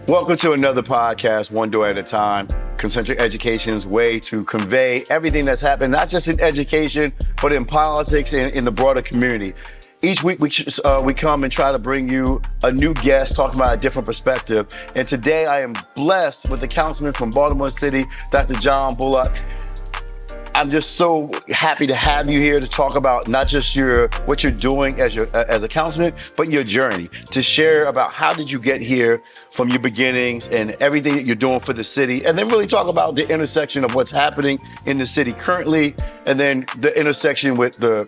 Welcome to another podcast, One Door at a Time. Concentric Education's way to convey everything that's happened, not just in education, but in politics and in the broader community. Each week we come and try to bring you a new guest talking about a different perspective. And today I am blessed with the Councilman from Baltimore City, Dr. John Bullock. I'm just so happy to have you here to talk about not just what you're doing as a councilman, but your journey, to share about how did you get here from your beginnings and everything that you're doing for the city, and then really talk about the intersection of what's happening in the city currently, and then the intersection with the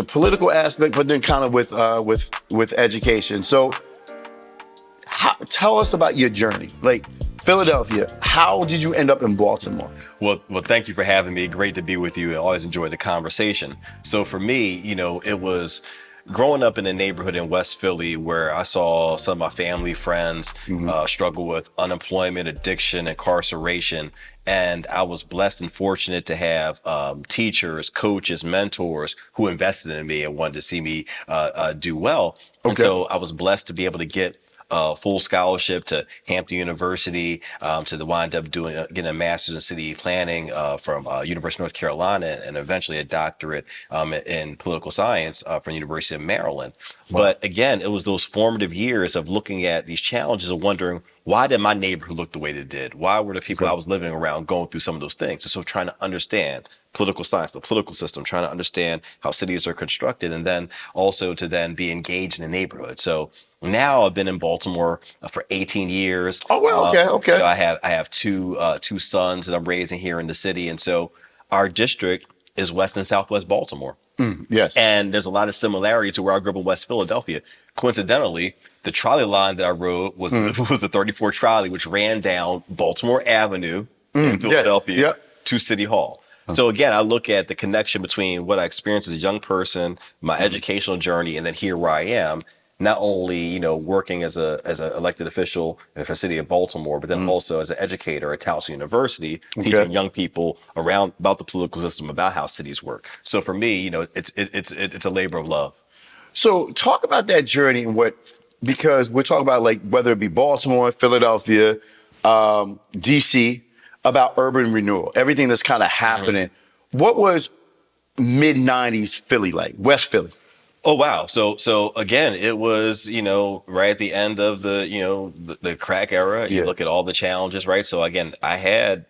political aspect, but then kind of with education. So tell us about your journey. Like, Philadelphia, how did you end up in Baltimore? Well, thank you for having me. Great to be with you. I always enjoy the conversation. So for me, it was growing up in a neighborhood in West Philly where I saw some of my family friends struggle with unemployment, addiction, incarceration. And I was blessed and fortunate to have teachers, coaches, mentors who invested in me and wanted to see me do well. Okay. And so I was blessed to be able to get full scholarship to Hampton University, to wind up getting a master's in city planning from University of North Carolina, and eventually a doctorate in political science from University of Maryland. Wow. But again, it was those formative years of looking at these challenges of wondering, why did my neighborhood look the way it did? Why were the people I was living around going through some of those things? And so trying to understand political science, the political system, trying to understand how cities are constructed, and then also to then be engaged in the neighborhood. So now I've been in Baltimore for 18 years. Oh, well, okay. I have two sons that I'm raising here in the city. And so our district is West and Southwest Baltimore. Yes. And there's a lot of similarity to where I grew up in West Philadelphia. Coincidentally, the trolley line that I rode was the 34 trolley, which ran down Baltimore Avenue in Philadelphia to City Hall. So again, I look at the connection between what I experienced as a young person, my educational journey, and then here where I am, not only, working as an elected official for the city of Baltimore, but then also as an educator at Towson University, teaching young people about the political system, about how cities work. So for me, it's a labor of love. So talk about that journey and because we're talking about, like, whether it be Baltimore, Philadelphia, DC, about urban renewal, everything that's kind of happening. What was mid-90s Philly like, West Philly? Oh, wow. So again, it was, right at the end of the crack era. You look at all the challenges, right? So again, I had,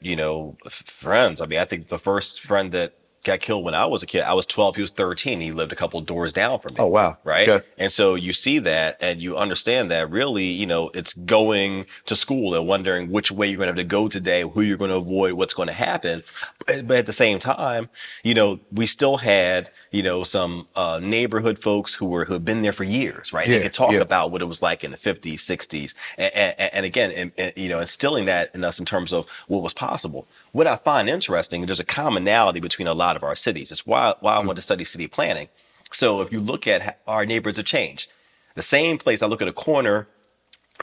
friends. I mean, I think the first friend that got killed when I was a kid, I was 12, he was 13. He lived a couple of doors down from me. Oh, wow. Right. Okay. And so you see that and you understand that really, it's going to school and wondering which way you're going to have to go today, who you're going to avoid, what's going to happen. But at the same time, we still had, some neighborhood folks who had been there for years, right? They could talk about what it was like in the 50s, 60s. And again, instilling that in us in terms of what was possible. What I find interesting, there's a commonality between a lot of our cities. It's why I want to study city planning. So if you look at how our neighborhoods have changed, the same place I look at a corner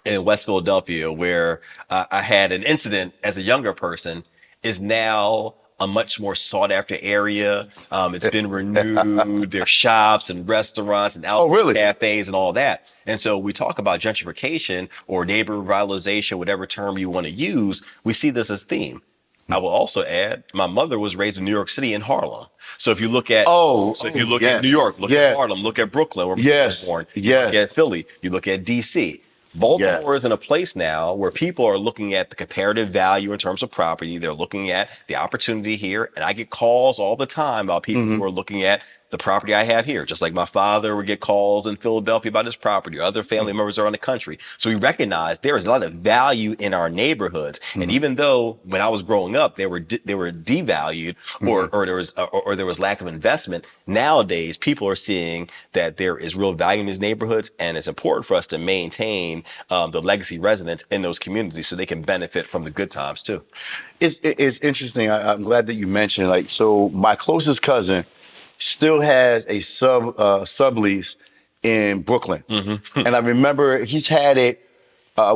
in West Philadelphia where I had an incident as a younger person is now a much more sought after area. It's been renewed. There's shops and restaurants and outdoor cafes and all that. And so we talk about gentrification or neighbor revitalization, whatever term you want to use. We see this as theme. I will also add, my mother was raised in New York City in Harlem. So if you look at, at New York, look at Harlem, look at Brooklyn, where I was born. You look at Philly, you look at DC. Baltimore is in a place now where people are looking at the comparative value in terms of property. They're looking at the opportunity here. And I get calls all the time about people who are looking at the property I have here, just like my father would get calls in Philadelphia about his property, or other family members around the country. So we recognize there is a lot of value in our neighborhoods. And even though when I was growing up, they were devalued or there was lack of investment, nowadays people are seeing that there is real value in these neighborhoods. And it's important for us to maintain the legacy residents in those communities so they can benefit from the good times too. It's interesting. I'm glad that you mentioned, so my closest cousin still has a sublease in Brooklyn. And I remember he's had it,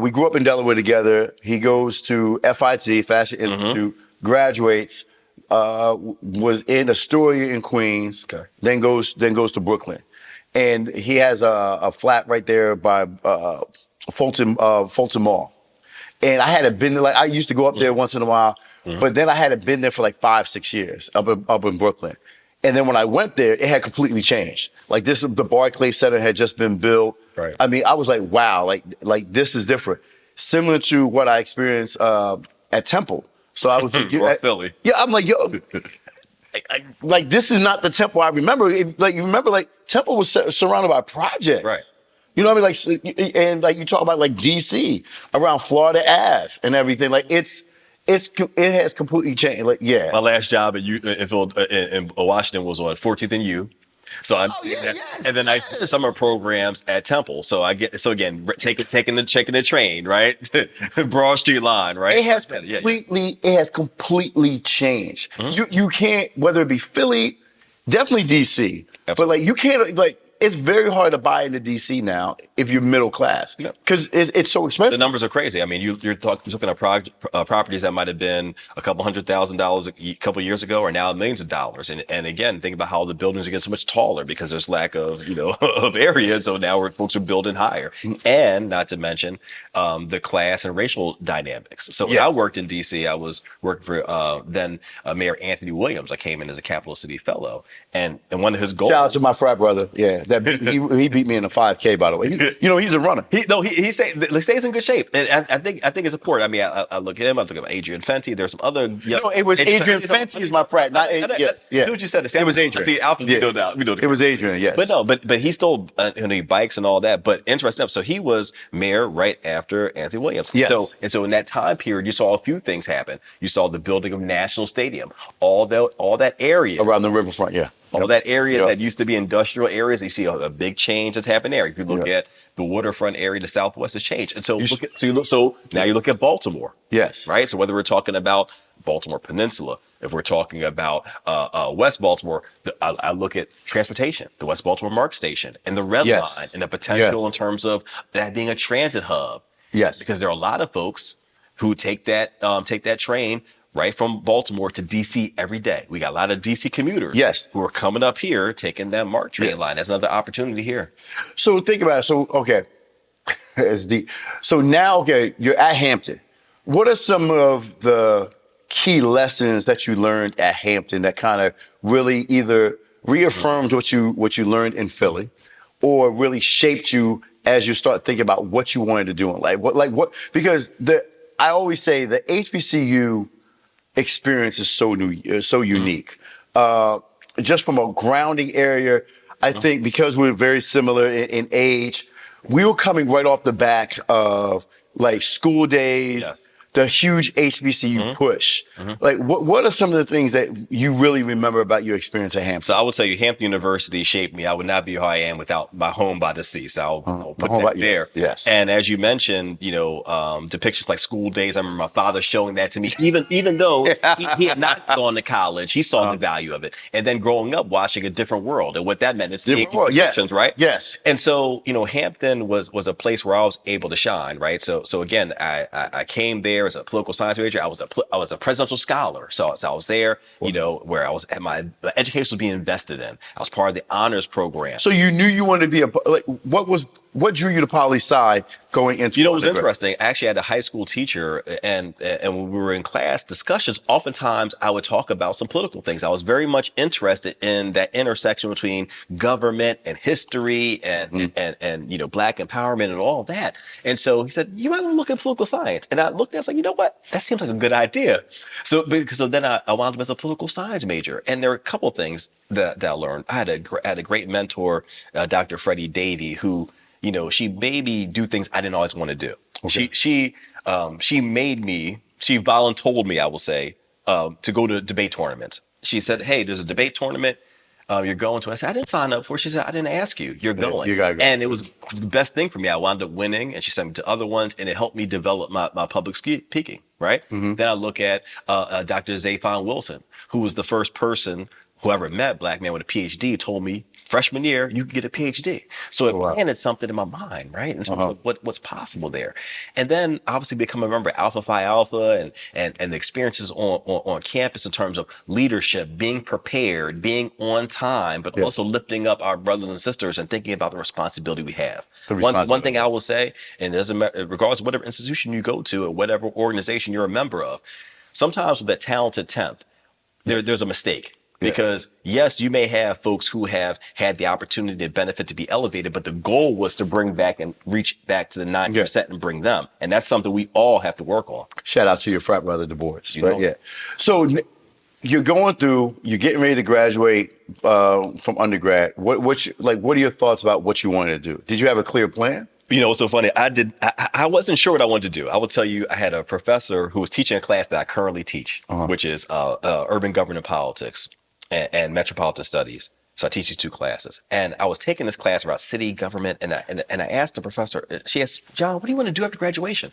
we grew up in Delaware together. He goes to FIT, Fashion Institute, graduates, was in Astoria in Queens, Okay. then goes to Brooklyn, and he has a flat right there by Fulton Mall. And I hadn't been there. Like I used to go up there once in a while, but then I hadn't been there for like 5-6 years up in Brooklyn. And then when I went there, it had completely changed. Like the Barclays Center had just been built. Right. I mean, I was like, wow, like this is different. Similar to what I experienced at Temple. So I was North Philly. Yeah, I'm like, yo, like this is not the Temple I remember. Like you remember, like Temple was surrounded by projects. Right. You know what I mean? Like, and like you talk about like DC around Florida Ave and everything. Like it has completely changed. Like My last job in Washington was on 14th and U. So I'm yes, and then I summer programs at Temple. So again taking the train, right? Broad Street line, right? It has completely changed. You can't, whether it be Philly, definitely DC, but like you can't like. It's very hard to buy into DC now if you're middle class because it's so expensive. The numbers are crazy. I mean, you're looking at properties that might have been a couple $100,000 a couple years ago are now millions of dollars. And again, think about how the buildings are getting so much taller because there's lack of of area. So now folks are building higher, and not to mention the class and racial dynamics. So when I worked in DC, I was working for then Mayor Anthony Williams. I came in as a Capital City Fellow, and one of his goals. Shout out to my frat brother. Yeah. He beat me in a 5K, by the way. He's a runner. He stays in good shape, and I think it's important. I mean, I look at him. I look at Adrian Fenty. There's some other. It was Adrian Fenty is my frat. Not yes. See what you said. It was Adrian. See, Alpha, we know it was Adrian. Yes, but he still he bikes and all that. But interesting enough, so he was mayor right after Anthony Williams. Yes. So in that time period, you saw a few things happen. You saw the building of National Stadium, all that area around the riverfront. Yeah. All that area that used to be industrial areas, you see a big change that's happened there. If you look at the waterfront area, the Southwest has changed. And so, now you look at Baltimore. Yes. Right? So whether we're talking about Baltimore Peninsula, if we're talking about West Baltimore, I look at transportation, the West Baltimore MARC station, and the Red Line, and the potential in terms of that being a transit hub. Yes. Because there are a lot of folks who take that train right from Baltimore to DC every day. We got a lot of DC commuters who are coming up here, taking that MARC train line. That's another opportunity here. So think about it. So, okay. So now, you're at Hampton. What are some of the key lessons that you learned at Hampton that kind of really either reaffirmed what you learned in Philly or really shaped you as you start thinking about what you wanted to do in life? Because I always say the HBCU experience is so unique. Just from a grounding area, I think because we're very similar in age, we were coming right off the back of like school days, the huge HBCU push. Like, what are some of the things that you really remember about your experience at Hampton? So I would tell you, Hampton University shaped me. I would not be who I am without my home by the sea. So I'll put that there. Yes. And as you mentioned, depictions like school days. I remember my father showing that to me, even though he had not gone to college, he saw the value of it. And then growing up, watching a different world, and what that meant is seeing these depictions, right? Yes. And so, Hampton was a place where I was able to shine, right? So again, I came there as a political science major. I was a presidential scholar. So I was there, where I was at my education was being invested in. I was part of the honors program. So you knew you wanted to be what drew you to poli-sci going into? It was interesting. I actually had a high school teacher, and when we were in class discussions, oftentimes I would talk about some political things. I was very much interested in that intersection between government and history and Black empowerment and all that. And so he said, you might want to look at political science. And I looked at it, I was like, you know what? That seems like a good idea. So then I wound up as a political science major. And there are a couple of things that I learned. I had a great mentor, Dr. Freddie Davey, who, she made me do things I didn't always want to do. Okay. She voluntold me, I will say, to go to debate tournaments. She said, hey, there's a debate tournament you're going to. I said, I didn't sign up for it. She said, I didn't ask you. You're going. You gotta go. And it was the best thing for me. I wound up winning, and she sent me to other ones, and it helped me develop my public speaking, right? Mm-hmm. Then I look at Dr. Zaphon Wilson, who was the first person whoever met black man with a PhD told me freshman year, you could get a PhD. So it Wow. planted something in my mind, right? In terms of what's possible there. And then obviously become a member of Alpha Phi Alpha and the experiences on campus in terms of leadership, being prepared, being on time, but also lifting up our brothers and sisters and thinking about the responsibility we have. One thing I will say, and it doesn't matter, regardless of whatever institution you go to or whatever organization you're a member of, sometimes with that talented 10th, there's a mistake. Because yes, you may have folks who have had the opportunity to benefit to be elevated, but the goal was to bring back and reach back to the 9% and bring them. And that's something we all have to work on. Shout out to your frat brother, Du Bois. Right? Yeah. So you're getting ready to graduate from undergrad. What are your thoughts about what you wanted to do? Did you have a clear plan? You know, it's so funny. I wasn't sure what I wanted to do. I will tell you, I had a professor who was teaching a class that I currently teach, which is urban government politics and metropolitan studies. So I teach these two classes, and I was taking this class about city government, and I asked the professor. She asked, "John, what do you want to do after graduation?"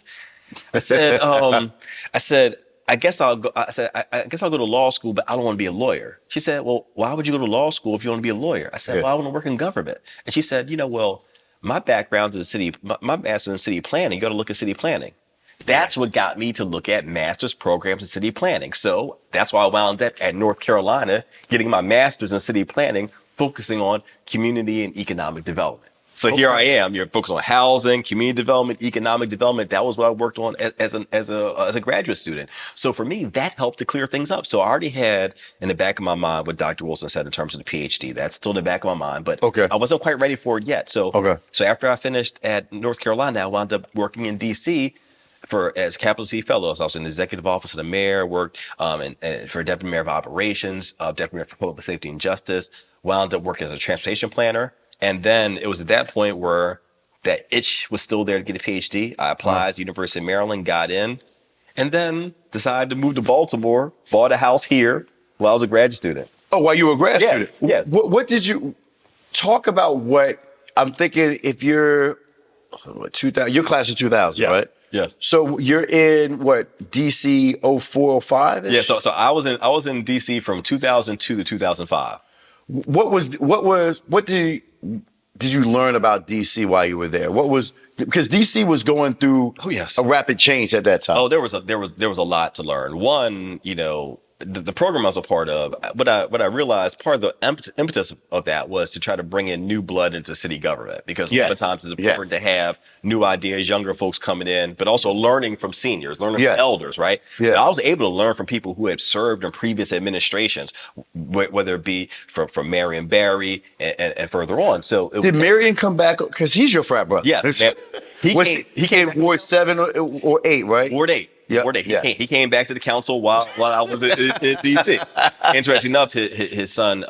I said, I guess I'll go. I guess I'll go to law school, but I don't want to be a lawyer. She said, "Well, why would you go to law school if you want to be a lawyer?" I said, "Well, I want to work in government." And she said, well, my background's in my master's in city planning. You got to look at city planning. That's what got me to look at master's programs in city planning. So that's why I wound up at North Carolina getting my master's in city planning, focusing on community and economic development. So here I am. You're focused on housing, community development, economic development. That was what I worked on as a graduate student. So for me, that helped to clear things up. So I already had in the back of my mind what Dr. Wilson said in terms of the PhD. That's still in the back of my mind, but I wasn't quite ready for it yet. So after I finished at North Carolina, I wound up working in D.C. as Capital C Fellows. I was in the executive office of the mayor, worked and for deputy mayor of operations, deputy mayor for public safety and justice, wound up working as a transportation planner. And then it was at that point where that itch was still there to get a PhD. I applied to University of Maryland, got in, and then decided to move to Baltimore, bought a house here while I was a grad student. Oh, while you were a grad student? Yeah. What did you talk about? What I'm thinking, if you're 2000, your class of 2000, right? Yes. So you're in what, DC 04, 05? Yeah. So I was in DC from 2002 to 2005. What did you learn about DC while you were there? Because DC was going through a rapid change at that time. Oh, there was a lot to learn. One, the program I was a part of, what I realized, part of the impetus of that was to try to bring in new blood into city government, because a lot of times it's important to have new ideas, younger folks coming in, but also learning from seniors, learning from elders, right? So I was able to learn from people who had served in previous administrations, whether it be from Marion Barry and further on. So did Marion come back? Because he's your frat brother. Yes. He came Ward 7 or 8, right? Ward 8. Yep. Ward 8. He came back to the council while I was in D.C. Interesting enough, his son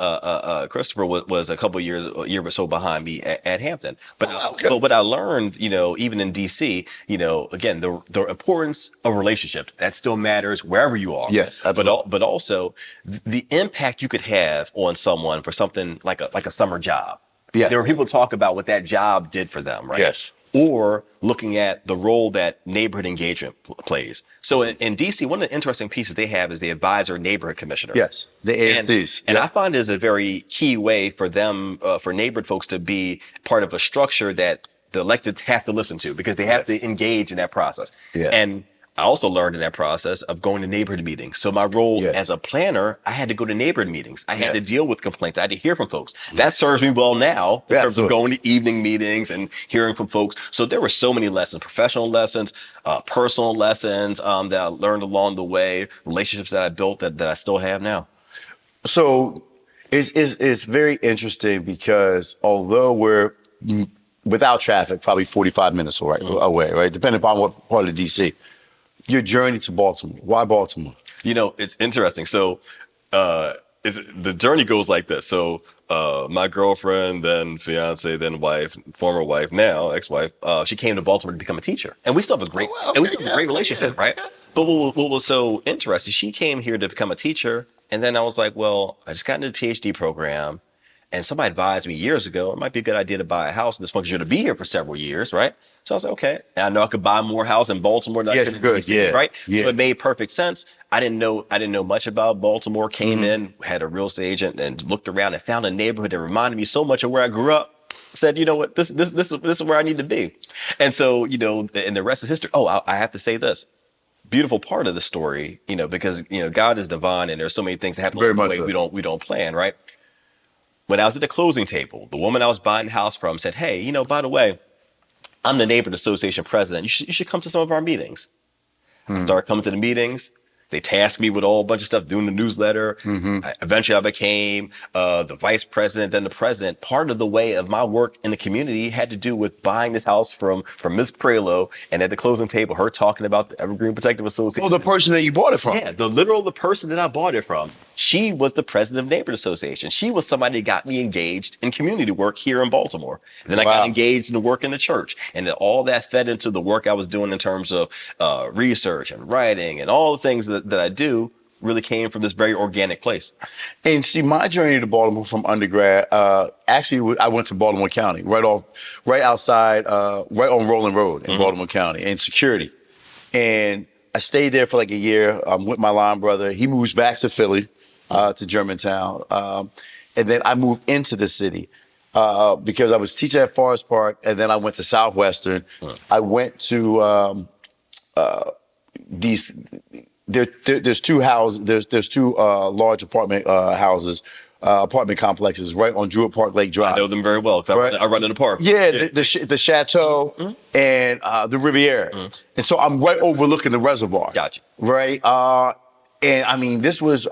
Christopher was a year or so behind me at Hampton. But what I learned, even in D.C., again, the importance of relationships, that still matters wherever you are. Yes, absolutely. But also the impact you could have on someone for something like a summer job. Yes. There were people talk about what that job did for them, right? Yes. Or looking at the role that neighborhood engagement plays. So in DC, one of the interesting pieces they have is the advisor neighborhood commissioner. Yes, the ANCs. And I find it is a very key way for them, for neighborhood folks to be part of a structure that the electeds have to listen to, because they have to engage in that process. Yes. And I also learned in that process of going to neighborhood meetings. So my role as a planner, I had to go to neighborhood meetings. I had to deal with complaints. I had to hear from folks. That serves me well now in terms of going to evening meetings and hearing from folks. So there were so many lessons, professional lessons, personal lessons that I learned along the way, relationships that I built that I still have now. So it's very interesting, because although we're without traffic, probably 45 minutes away, right? Depending upon what part of DC. Your journey to Baltimore. Why Baltimore? It's interesting. So the journey goes like this. So my girlfriend, then fiance, then wife, former wife, now ex-wife, she came to Baltimore to become a teacher. And we still have a great relationship, right? But what was so interesting, she came here to become a teacher. And then I was like, well, I just got into the PhD program. And somebody advised me years ago, it might be a good idea to buy a house in this one because you're going to be here for several years, right? So I was like, okay. And I know I could buy more house in Baltimore than I Yes, could in good. DC, Yeah. right? Yeah. So it made perfect sense. I didn't know much about Baltimore. Came in, had a real estate agent, and looked around and found a neighborhood that reminded me so much of where I grew up. Said, you know what, this is where I need to be. And so, and the rest is history. Oh, I have to say this. Beautiful part of the story, because God is divine and there's so many things that happen Very along the much way so. we don't plan, right? When I was at the closing table, the woman I was buying the house from said, hey, by the way, I'm the neighborhood association president. You should come to some of our meetings. I started coming to the meetings. They tasked me with a whole bunch of stuff, doing the newsletter. Eventually, I became the vice president, then the president. Part of the way of my work in the community had to do with buying this house from Ms. Prelo, and at the closing table, her talking about the Evergreen Protective Association. Oh, the person that you bought it from. Yeah, the person that I bought it from, she was the president of Neighborhood Association. She was somebody that got me engaged in community work here in Baltimore. And then I got engaged in the work in the church. And then all that fed into the work I was doing in terms of research and writing and all the things that I do really came from this very organic place. And see, my journey to Baltimore from undergrad, actually, I went to Baltimore County, right outside, right on Rolling Road in Baltimore County, in security. And I stayed there for like a year with my line brother. He moves back to Philly, to Germantown. And then I moved into the city because I was teaching at Forest Park, and then I went to Southwestern. I went to there's two houses. There's two large apartment apartment complexes right on Druid Park Lake Drive. I know them very well because I run in the park. Yeah, the Chateau and the Riviera. And so I'm right overlooking the reservoir. Gotcha. Right? And I mean, this was,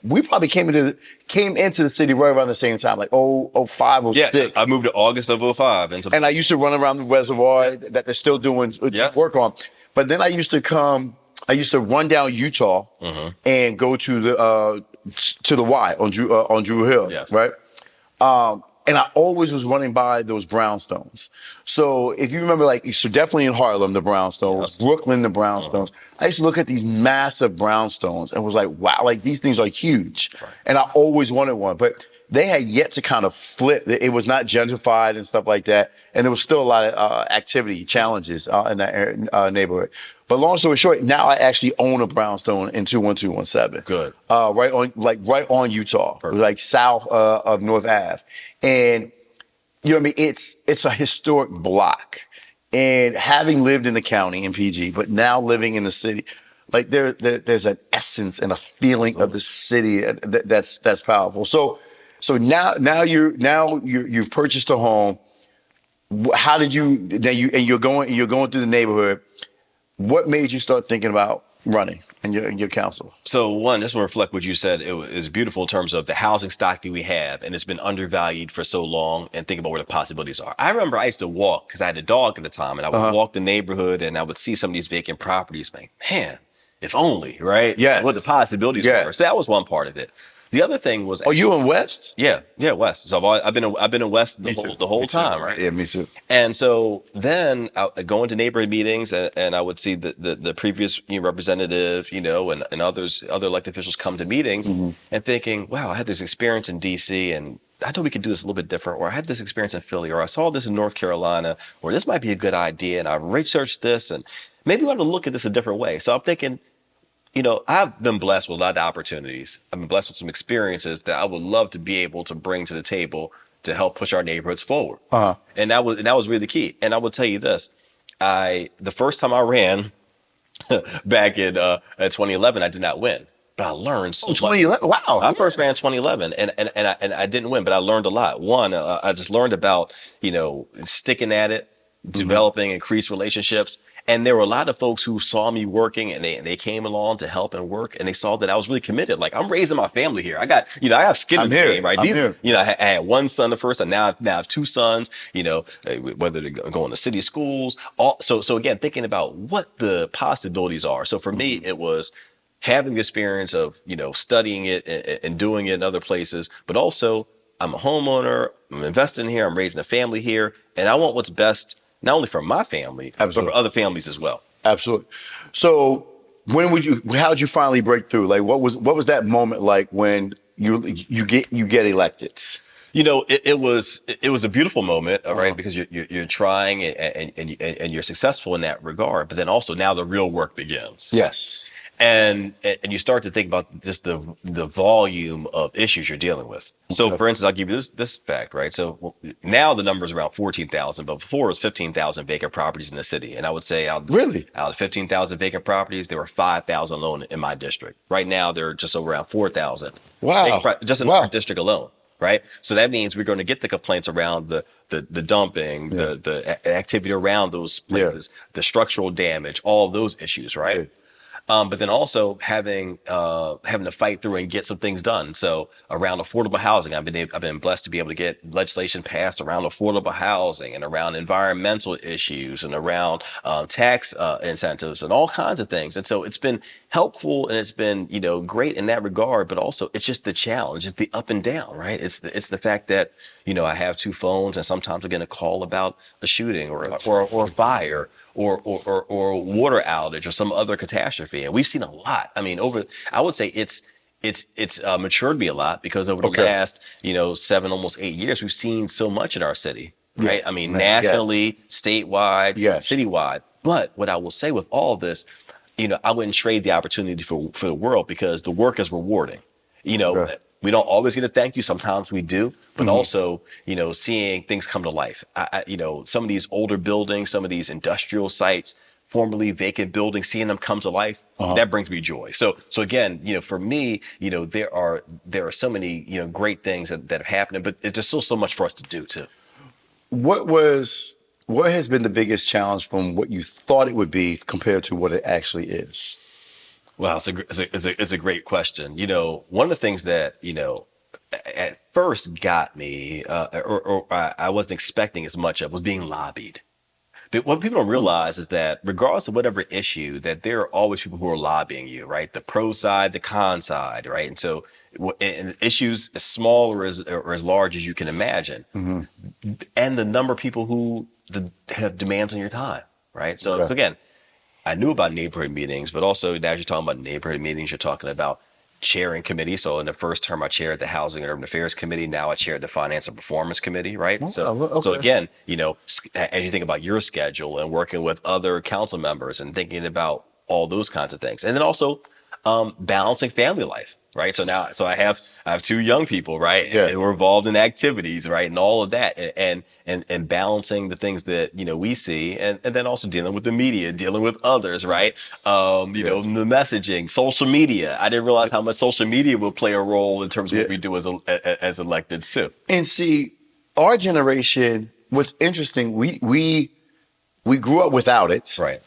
we probably came into the city right around the same time, like 05, 06. Yeah, I moved to August of 05. And I used to run around the reservoir that they're still doing work on. But then I used to run down Utah and go to the Y on Drew Hill, right? And I always was running by those brownstones. So if you remember, so definitely in Harlem, the brownstones, Brooklyn, the brownstones. I used to look at these massive brownstones and was like, wow, like these things are huge. Right. And I always wanted one, but they had yet to kind of flip. It was not gentrified and stuff like that. And there was still a lot of activity, challenges in that neighborhood. But long story short, now I actually own a brownstone in 21217. Good. Right on Utah, like south of North Ave. And you know what I mean? It's a historic block. And having lived in the county in PG, but now living in the city, like there's an essence and a feeling of the city that's powerful. So now you've purchased a home. How did you're going through the neighborhood? What made you start thinking about running in your council? So one, just want to reflect what you said. It was beautiful in terms of the housing stock that we have, and it's been undervalued for so long, and think about where the possibilities are. I remember I used to walk, because I had a dog at the time, and I would walk the neighborhood, and I would see some of these vacant properties, like, man, if only, right? Yes. What the possibilities were. So that was one part of it. The other thing was, oh, you in West? Yeah, West. So I've been in West the whole time, right? Yeah, me too. And so then I go into neighborhood meetings, and I would see the previous representative, and other elected officials come to meetings, and thinking, wow, I had this experience in DC, and I know we could do this a little bit different, or I had this experience in Philly, or I saw this in North Carolina, or this might be a good idea, and I've researched this, and maybe we ought to look at this a different way. So I'm thinking, I've been blessed with a lot of opportunities. I've been blessed with some experiences that I would love to be able to bring to the table to help push our neighborhoods forward. And that was really the key. And I will tell you this: the first time I ran back in 2011, I did not win, but I learned so much. 2011, wow! I first ran 2011, and I didn't win, but I learned a lot. One, I just learned about sticking at it, developing increased relationships. And there were a lot of folks who saw me working, and they came along to help and work, and they saw that I was really committed. Like, I'm raising my family here. I have skin in the game, right? I had one son the first time. Now I have two sons. Whether they're going to city schools. So again, thinking about what the possibilities are. So for me, it was having the experience of studying it and doing it in other places, but also I'm a homeowner. I'm investing here. I'm raising a family here, and I want what's best. Not only for my family, but for other families as well. Absolutely. So how did you finally break through? Like, what was that moment like when you get elected? It was a beautiful moment, all right, because you're trying and you're successful in that regard. But then also now the real work begins. Yes. And you start to think about just the volume of issues you're dealing with. So, for instance, I'll give you this fact, right? So now the number is around 14,000, but before it was 15,000 vacant properties in the city. And I would say out of 15,000 vacant properties, there were 5,000 alone in my district. Right now, there are just around 4,000. Wow. Just in our district alone. Right. So that means we're going to get the complaints around the dumping, the activity around those places, the structural damage, all of those issues. Right. But then also having to fight through and get some things done. So around affordable housing, I've been blessed to be able to get legislation passed around affordable housing and around environmental issues and around tax incentives and all kinds of things. And so it's been helpful and it's been great in that regard. But also it's just the challenge, it's the up and down, right? It's the fact that I have two phones and sometimes I'm getting a call about a shooting or a fire. Or water outage or some other catastrophe, and we've seen a lot. I mean, I would say it's matured me a lot because over the last 7, almost 8 years, we've seen so much in our city, right? Yes. I mean, nationally, statewide, citywide. But what I will say with all of this, I wouldn't trade the opportunity for the world because the work is rewarding. We don't always get a thank you. Sometimes we do, but also, seeing things come to life. Some of these older buildings, some of these industrial sites, formerly vacant buildings, seeing them come to life, that brings me joy. So again, for me, there are so many, great things that have happened, but there's still so much for us to do too. What has been the biggest challenge from what you thought it would be compared to what it actually is? Well, it's a great question. One of the things that, at first got me, or I wasn't expecting as much of was being lobbied. But what people don't realize is that regardless of whatever issue, that there are always people who are lobbying you, right? The pro side, the con side, right? And so and issues as small or as large as you can imagine, and the number of people who have demands on your time, right? So again, I knew about neighborhood meetings, but also as you're talking about neighborhood meetings, you're talking about chairing committees. So in the first term, I chaired the Housing and Urban Affairs Committee. Now I chair the Finance and Performance Committee, right? So again, as you think about your schedule and working with other council members and thinking about all those kinds of things, and then also balancing family life. Right. So I have two young people, right? Yeah. And we're involved in activities, right? And all of that and balancing the things that, we see and then also dealing with the media, dealing with others, right? The messaging, social media. I didn't realize how much social media will play a role in terms of what we do as electeds too. And see, our generation, what's interesting, we grew up without it. Right.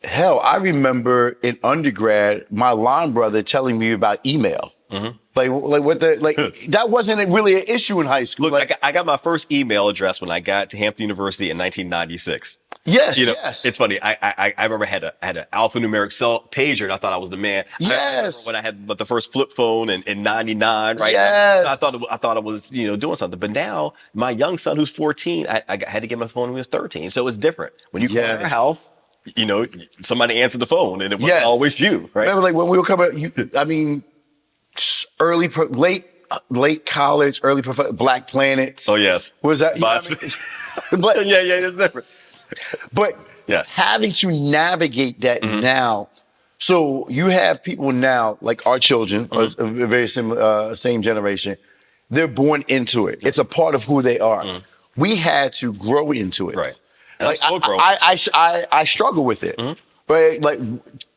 Hell, I remember in undergrad, my line brother telling me about email. That wasn't really an issue in high school. Look, I got my first email address when I got to Hampton University in 1996. Yes, yes. It's funny. I remember I had an alphanumeric cell pager, and I thought I was the man. Yes. When I had the first flip phone in '99, right? Yes. So I thought I was doing something. But now my young son, who's 14, I had to get my phone when he was 13. So it's different. When you call our house, somebody answered the phone, and it wasn't always you, right? Remember, when we were coming, late college, early Black Planet. Oh yes. Was that? But yeah, it's different. But having to navigate that now. So you have people now, like our children, a very similar, same generation. They're born into it. It's a part of who they are. We had to grow into it. Right. Like, I struggle with it. Right? Like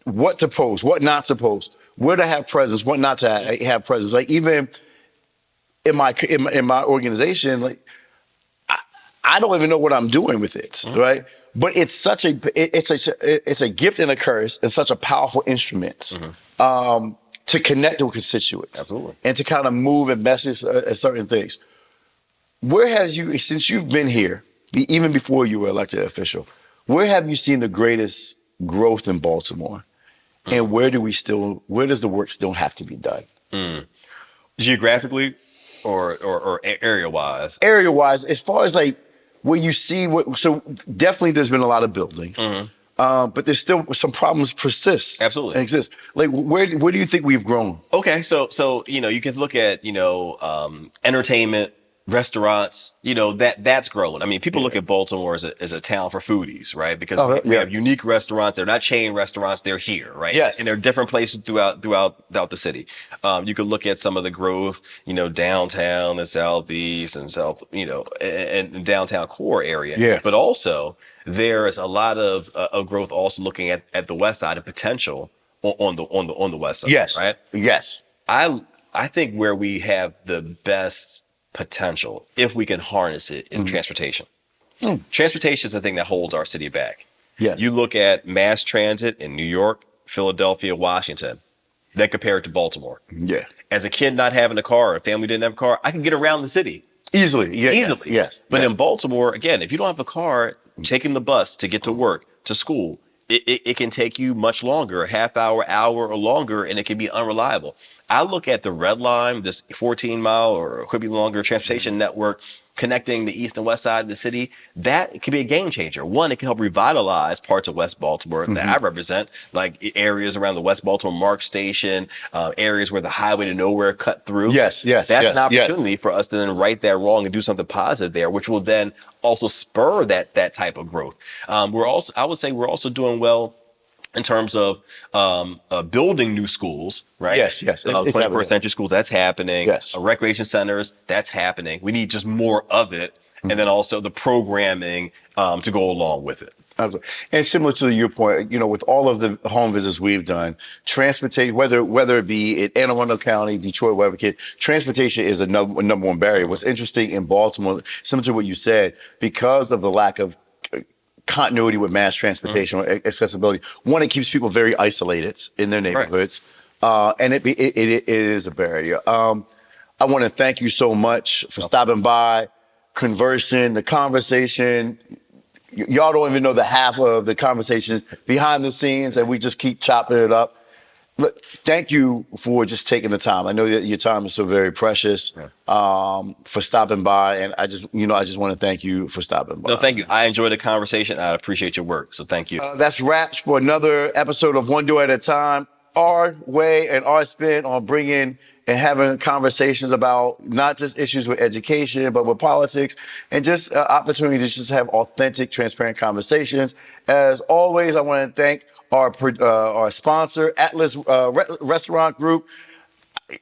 what to post, what not to post, where to have presence, what not to have presence. Like even in my organization, like I don't even know what I'm doing with it, right? But it's it's a gift and a curse and such a powerful instrument to connect with constituents. Absolutely. And to kind of move and message certain things. Where has you, since you've been here, even before you were elected official, where have you seen the greatest growth in Baltimore? And where does the work still have to be done? Geographically or area-wise? Area-wise, as far as like where you see so definitely there's been a lot of building. but there's still some problems persist. Absolutely. And exist. Like, where do you think we've grown? Okay, so you can look at entertainment, restaurants, that's growing. I mean, people look at Baltimore as a town for foodies, right? Because we have unique restaurants. They're not chain restaurants. They're here, right? Yes. And they're different places throughout the city. You could look at some of the growth, downtown and southeast and south, and downtown core area. Yeah. But also there's a lot of growth also looking at the west side of potential on the west side. Yes. Right. Yes. I think where we have the best potential, if we can harness it, is transportation. Transportation is the thing that holds our city back. Yes. You look at mass transit in New York, Philadelphia, Washington, then compare it to Baltimore. Yeah. As a kid not having a car, a family didn't have a car, I can get around the city. Easily. Yeah. Easily. Yes. But in Baltimore, again, if you don't have a car, taking the bus to get to work, to school, it can take you much longer, a half hour, hour or longer, and it can be unreliable. I look at the Red Line, this 14-mile or could be longer transportation network connecting the east and west side of the city. That could be a game changer. One, it can help revitalize parts of West Baltimore that I represent, like areas around the West Baltimore Mark Station, areas where the highway to nowhere cut through. Yes. That's an opportunity for us to then right that wrong and do something positive there, which will then also spur that type of growth. I would say we're also doing well in terms of building new schools, right? Yes. 21st century schools, that's happening. Yes. Recreation centers, that's happening. We need just more of it. And then also the programming to go along with it. Absolutely. And similar to your point, with all of the home visits we've done, transportation, whether it be in Anne Arundel County, Detroit, wherever, transportation is a number one barrier. What's interesting in Baltimore, similar to what you said, because of the lack of continuity with mass transportation or accessibility, one, it keeps people very isolated in their neighborhoods, and it is a barrier. I want to thank you so much for stopping by, conversing, the conversation. Y'all don't even know the half of the conversations behind the scenes, and we just keep chopping it up. Look, thank you for just taking the time. I know that your time is so very precious, for stopping by. And I just want to thank you for stopping by. No, thank you. I enjoyed the conversation. I appreciate your work. So thank you. That's wraps for another episode of One Door at a Time. Our way and our spin on bringing and having conversations about not just issues with education, but with politics, and just opportunity to just have authentic, transparent conversations. As always, I want to thank our sponsor, Atlas Restaurant Group.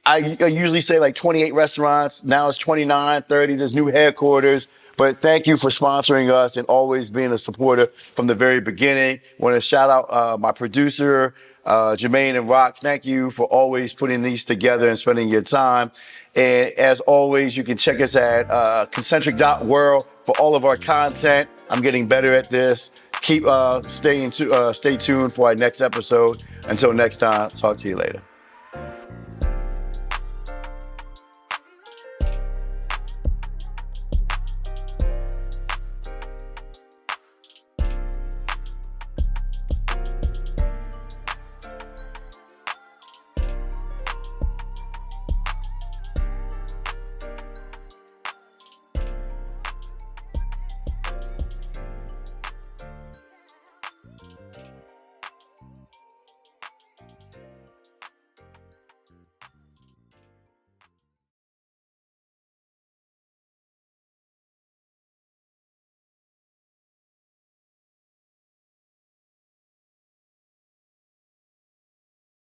I usually say like 28 restaurants. Now it's 29, 30. There's new headquarters. But thank you for sponsoring us and always being a supporter from the very beginning. Want to shout out my producer, Jermaine and Rock. Thank you for always putting these together and spending your time. And as always, you can check us at concentric.world for all of our content. I'm getting better at this. Keep stay tuned for our next episode. Until next time, talk to you later.